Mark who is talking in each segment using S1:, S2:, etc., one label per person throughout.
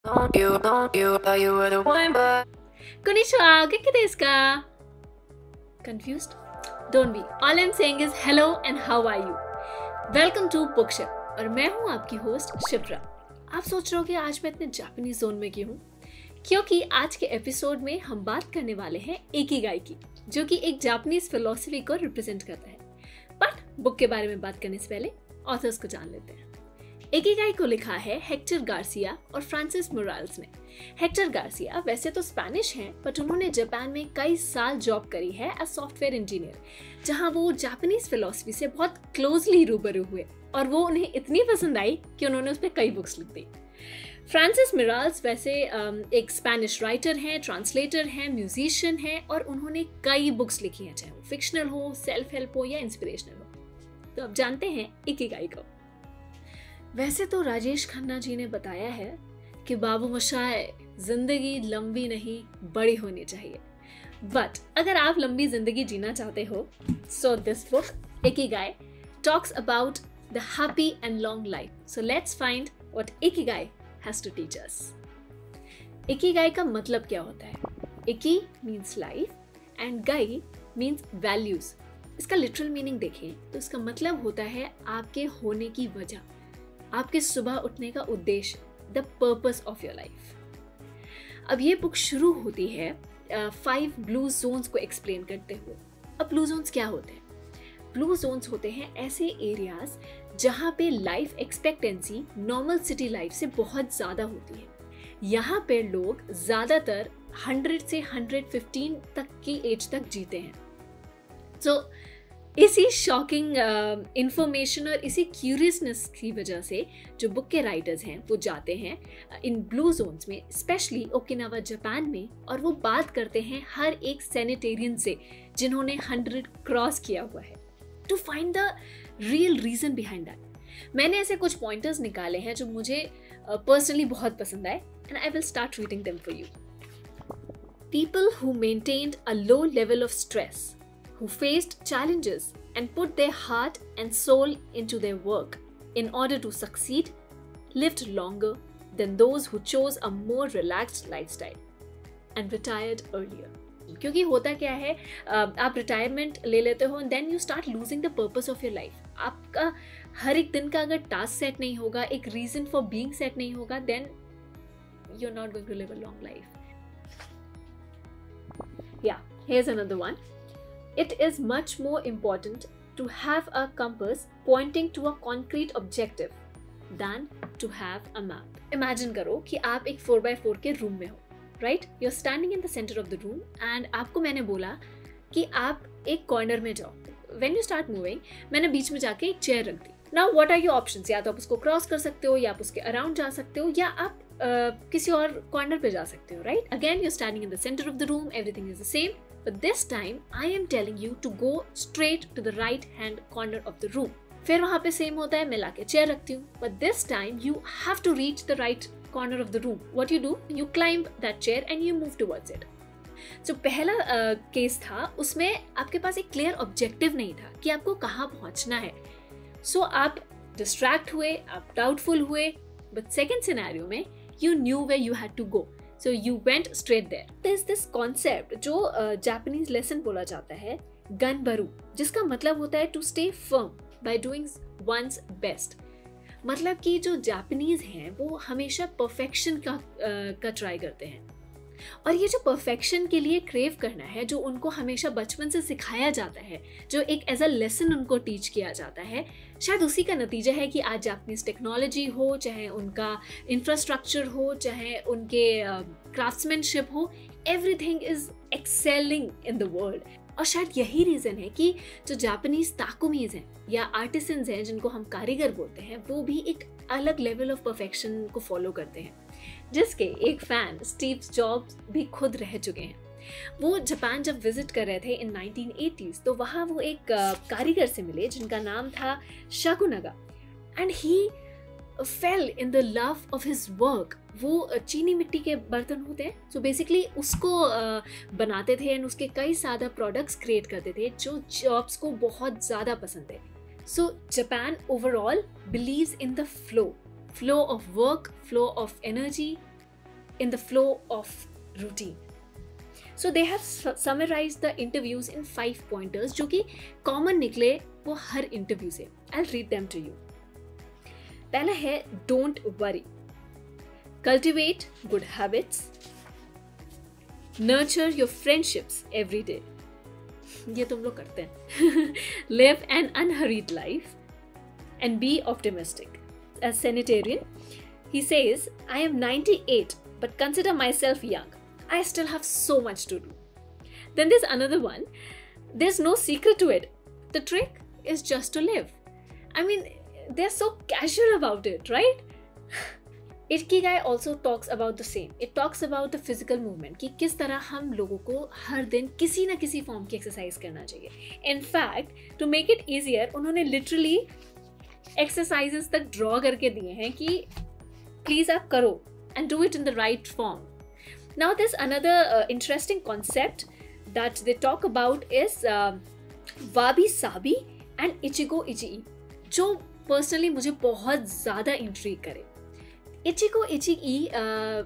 S1: Konnichiwa, genki desu ka? Confused? Don't be. All I'm saying is hello and how are you? Welcome to Bookship और मैं हूँ आपकी host Shipra. आप सोच रहे हो कि आज मैं इतने जापानीज जोन में क्यों हूँ? क्योंकि आज के एपिसोड में हम बात करने वाले हैं इकिगाई की, जो कि एक जापानीज फिलॉसफी को रिप्रेजेंट करता है। बट बुक के बारे में बात करने से पहले ऑथर्स को जान लेते हैं। इकिगाई को लिखा है हेक्टर गार्सिया और फ्रांसिस मोराल्स ने। हेक्टर गार्सिया वैसे तो स्पेनिश हैं, बट उन्होंने जापान में कई साल जॉब करी है एज सॉफ्टवेयर इंजीनियर, जहां वो जापानीज फिलॉसफी से बहुत क्लोजली रूबरू हुए और वो उन्हें इतनी पसंद आई कि उन्होंने उस पर कई बुक्स लिख दी। फ्रांसिस मोराल्स वैसे एक स्पेनिश राइटर हैं, ट्रांसलेटर हैं, म्यूजिशियन हैं और उन्होंने कई बुक्स लिखी हैं, चाहे वो फिक्शनल हो, सेल्फ हेल्प हो या इंस्पिरेशनल हो। तो अब जानते हैं इकिगाई को। वैसे तो राजेश खन्ना जी ने बताया है कि बाबू मोशाय, जिंदगी लंबी नहीं बड़ी होनी चाहिए, बट अगर आप लंबी जिंदगी जीना चाहते हो, so this book Ikigai talks about the happy and long life. So let's find what Ikigai has to teach us. Ikigai का मतलब क्या होता है? Iki means life and gai means values. इसका लिटरल मीनिंग देखें तो इसका मतलब होता है आपके होने की वजह, आपके सुबह उठने का उद्देश्य, the purpose of your life. अब ये बुक शुरू होती है 5 ब्लू जोन्स को एक्सप्लेन करते हुए। अब ब्लू जोन्स क्या होते हैं? ब्लू जोन्स होते हैं ऐसे एरियाज जहाँ पे life expectancy normal city life से बहुत ज़्यादा होती है। यहाँ पे लोग ज़्यादातर 100 से 115 तक की एज तक जीते हैं। So, इसी शॉकिंग इंफॉर्मेशन और इसी क्यूरियसनेस की वजह से जो बुक के राइटर्स हैं वो जाते हैं इन ब्लू जोन्स में, स्पेशली ओकिनावा जापान में, और वो बात करते हैं हर एक सैनिटेरियन से जिन्होंने 100 क्रॉस किया हुआ है, to find the real reason behind that. मैंने ऐसे कुछ पॉइंटर्स निकाले हैं जो मुझे पर्सनली बहुत पसंद आए and I will start reading them for you. People who maintained a low level of stress, who faced challenges and put their heart and soul into their work in order to succeed, lived longer than those who chose a more relaxed lifestyle and retired earlier. क्योंकि होता क्या है, आप retirement ले लेते हो and then you start losing the purpose of your life. आपका हर एक दिन का अगर टास्क सेट नहीं होगा, एक रीजन फॉर बीइंग सेट नहीं होगा, then you're not going to live a long life. Yeah, here's another one. It is much more important to have a compass pointing to a concrete objective than to have a map. Imagine करो कि आप एक 4x4 के room में हो, right? You're standing in the center of the room and आपको मैंने बोला कि आप एक कॉर्नर में जाओ। When you start moving, मैंने बीच में जाके एक चेयर रख दी। Now what are your options? या तो आप उसको क्रॉस कर सकते हो, या आप उसके अराउंड जा सकते हो, या आप किसी और कॉर्नर पे जा सकते हो, right? Again, you're standing in the center of the room, everything is the same. But this time I am telling you to go straight to the right hand corner of the room. फिर वहाँ पे same होता है, मैं लाके chair रखती हूँ, but this time you have to reach the right corner of the room. What you do? You climb that chair and you move towards it. जो पहला केस था उसमें आपके पास एक क्लियर ऑब्जेक्टिव नहीं था कि आपको कहाँ पहुँचना है, सो आप डिस्ट्रैक्ट हुए, आप डाउटफुल हुए, but सेकेंड सिनेरियो में you knew where you had to go. So you went straight there. There's this concept जो Japanese lesson बोला जाता है, ganbaru, जिसका मतलब होता है to stay firm by doing one's best. मतलब कि जो Japanese हैं वो हमेशा perfection का ट्राई करते हैं, और ये जो परफेक्शन के लिए क्रेव करना है, जो उनको हमेशा बचपन से सिखाया जाता है, जो एक एज अ लेसन उनको टीच किया जाता है, शायद उसी का नतीजा है कि आज जापानीज टेक्नोलॉजी हो, चाहे उनका इंफ्रास्ट्रक्चर हो, चाहे उनके क्राफ्ट्समैनशिप हो, everything is excelling in the world. और शायद यही रीज़न है कि जो जापानीज ताकुमीज हैं या आर्टिसंस हैं, जिनको हम कारीगर बोलते हैं, वो भी एक अलग लेवल ऑफ परफेक्शन को फॉलो करते हैं, जिसके एक फैन स्टीव जॉब्स भी खुद रह चुके हैं। वो जापान जब विजिट कर रहे थे इन 1980s, तो वहाँ वो एक कारीगर से मिले जिनका नाम था Shakunaga, and he fell in the love of his work. वो चीनी मिट्टी के बर्तन होते हैं, सो बेसिकली उसको बनाते थे एंड उसके कई सारा प्रोडक्ट्स क्रिएट करते थे जो जॉब्स को बहुत ज़्यादा पसंद है। So Japan overall believes in the flow of work, flow of energy, in the flow of routine. So they have summarized the interviews in 5 pointers जो कि common निकले वो हर interview से. I'll read them to you. पहला है don't worry. Cultivate good habits. Nurture your friendships every day. ये तुम लोग करते हैं. Live an unhurried life and be optimistic. As sanitarian, he says, I am 98 but consider myself young. I still have so much to do. Then there's another one. There's no secret to it. The trick is just to live. I mean, they're so casual about it, right? Ikigai also talks about the same. It talks about the physical movement कि किस तरह हम लोगों को हर दिन किसी ना किसी फॉर्म की एक्सरसाइज करना चाहिए. In fact, to make it easier, उन्होंने literally exercises तक draw करके दिए हैं कि please आप करो and do it in the right form. Now there's another interesting concept that they talk about is wabi sabi and ichigo ichii, जो personally मुझे बहुत ज़्यादा intrigue करे. इचिको इचिई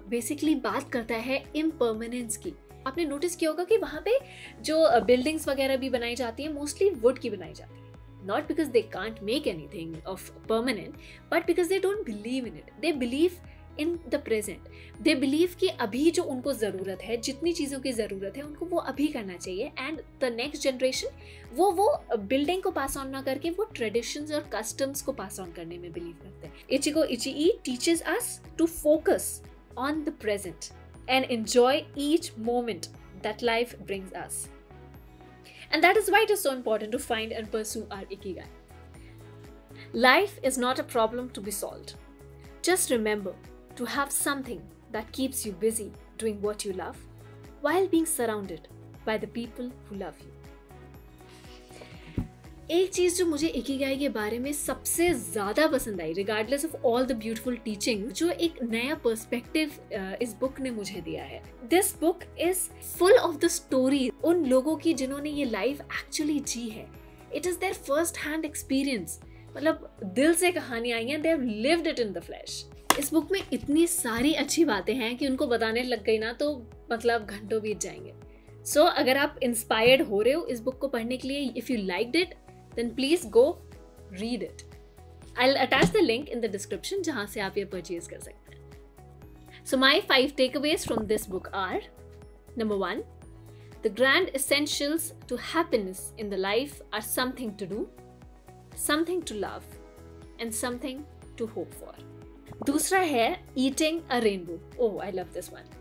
S1: बेसिकली बात करता है इम्पर्मानेंस की. आपने नोटिस किया होगा कि वहाँ पे जो बिल्डिंग्स वगैरह भी बनाई जाती है मोस्टली वुड की बनाई जाती है. Not because they can't make anything of permanent but because they don't believe in it. They believe in the present. They believe कि अभी जो उनको ज़रूरत है, जितनी चीज़ों की ज़रूरत है उनको वो अभी करना चाहिए. एंड द नेक्स्ट जनरेशन वो बिल्डिंग को पास ऑन ना करके वो ट्रेडिशंस और कस्टम्स को पास ऑन करने में बिलीव करते हैं. Ichigo ichie teaches us to focus on the present and enjoy each moment that life brings us. And that is why it is so important to find and pursue our ikigai. Life is not a problem to be solved. Just remember to have something that keeps you busy doing what you love while being surrounded by the people who love you. एक चीज़ जो मुझे Ikigai के बारे में सबसे ज़्यादा पसंद आई, regardless of all the beautiful teaching, जो एक नया पर्सपेक्टिव इस बुक ने मुझे दिया है. This book is full of the story उन लोगों की जिन्होंने ये लाइफ एक्चुअली जी है. It is their first hand experience. मतलब दिल से कहानी आई हैं, they have lived it in the flesh. इस बुक में इतनी सारी अच्छी बातें हैं कि उनको बताने लग गई ना तो मतलब घंटों बीत जाएंगे. सो अगर आप इंस्पायर्ड हो रहे हो इस बुक को पढ़ने के लिए, if you liked it, then please go read it. I'll attach the link in the description जहाँ से आप ये purchase कर सकते हैं. So my 5 takeaways from this book are: number 1, the grand essentials to happiness in the life are something to do, something to love, and something to hope for. दूसरा है eating a rainbow. Oh, I love this one.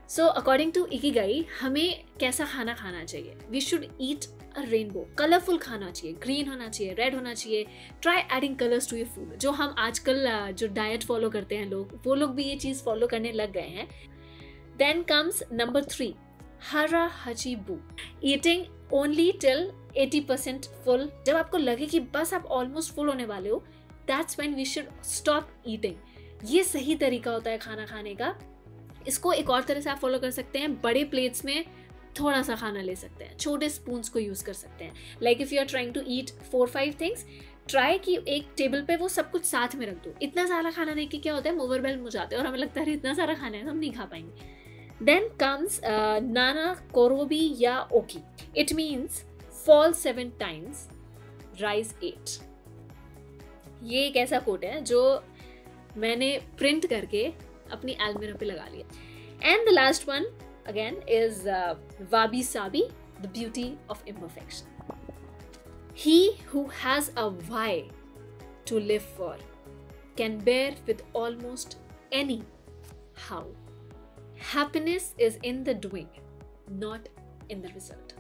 S1: So according to Ikigai, हमें कैसा खाना खाना चाहिए? We should eat a rainbow. Colourful खाना चाहिए, green होना चाहिए, रेड होना चाहिए. Try adding colours to your food. जो हम आजकल जो डाइट फॉलो करते हैं लोग, वो लोग भी ये चीज़ फॉलो करने लग गए हैं. देन कम्स नंबर 3, हरा हची बू. Eating only till 80% full. जब आपको लगे कि बस आप ऑलमोस्ट फुल होने वाले हो, that's when we should stop eating. ये सही तरीका होता है खाना खाने का. इसको एक और तरह से आप फॉलो कर सकते हैं. बड़े प्लेट्स में थोड़ा सा खाना ले सकते हैं, छोटे स्पून्स को यूज़ कर सकते हैं. Like if you are trying to eat 4-5 things, try कि एक टेबल पे वो सब कुछ साथ में रख दो. इतना सारा खाना देख के क्या होता है, ओवरवेल्म हो जाते हैं और हमें लगता है इतना सारा खाना है हम नहीं खा पाएंगे. Then comes nana korobi ya oki. It means fall 7 times, rise 8. ये एक ऐसा कोट है जो मैंने प्रिंट करके अपनी अलमीरा पे लगा लिया. And the last one again is wabi sabi, the beauty of imperfection. He who has a why to live for can bear with almost any how. Happiness is in the doing, not in the result.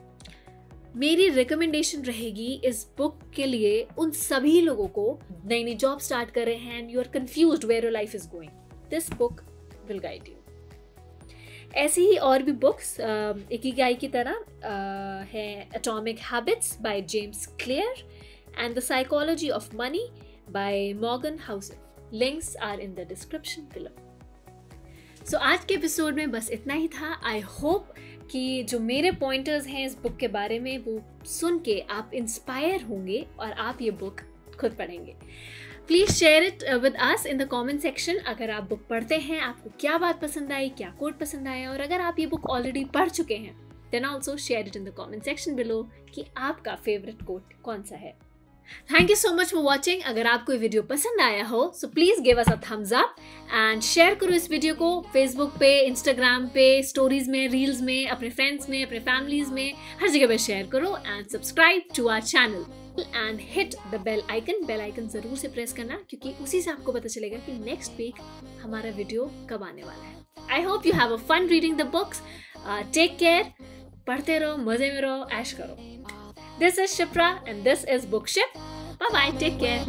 S1: मेरी recommendation रहेगी इस book के लिए उन सभी लोगों को नई नई जॉब स्टार्ट कर रहे हैं and you are confused where your life is going. This book will guide you. ऐसी ही और भी बुक्स इकिगाई की तरह हैं. Atomic habits by James Clear and the psychology of money by Morgan Housel. Links are in the description below. So आज के episode में बस इतना ही था. आई होप कि जो मेरे पॉइंटर्स हैं इस बुक के बारे में वो सुन के आप इंस्पायर होंगे और आप ये बुक खुद पढ़ेंगे. Please share it with us in the comment section. अगर आप बुक पढ़ते हैं, आपको क्या बात पसंद आई, क्या कोट पसंद आया, और अगर आप ये बुक ऑलरेडी पढ़ चुके हैं then also share it in the comment section below कि आपका फेवरेट कोट कौन सा है। Thank you so much for watching. अगर आपको ये वीडियो पसंद आया हो so please give us a thumbs up and share करो इस वीडियो को फेसबुक पे, इंस्टाग्राम पे, स्टोरीज में, रील्स में, अपने फ्रेंड्स में, अपने फैमिलीज में, हर जगह पे शेयर करो and subscribe to our channel and hit the bell icon. Bell icon जरूर से प्रेस करना क्योंकि उसी से आपको पता चलेगा कि नेक्स्ट वीक हमारा वीडियो कब आने वाला है। I hope you have a fun reading the books. Take care, पढ़ते रहो, मजे में रहो, ऐश करो। This is Shipra and this is Bookship. Bye bye, take care.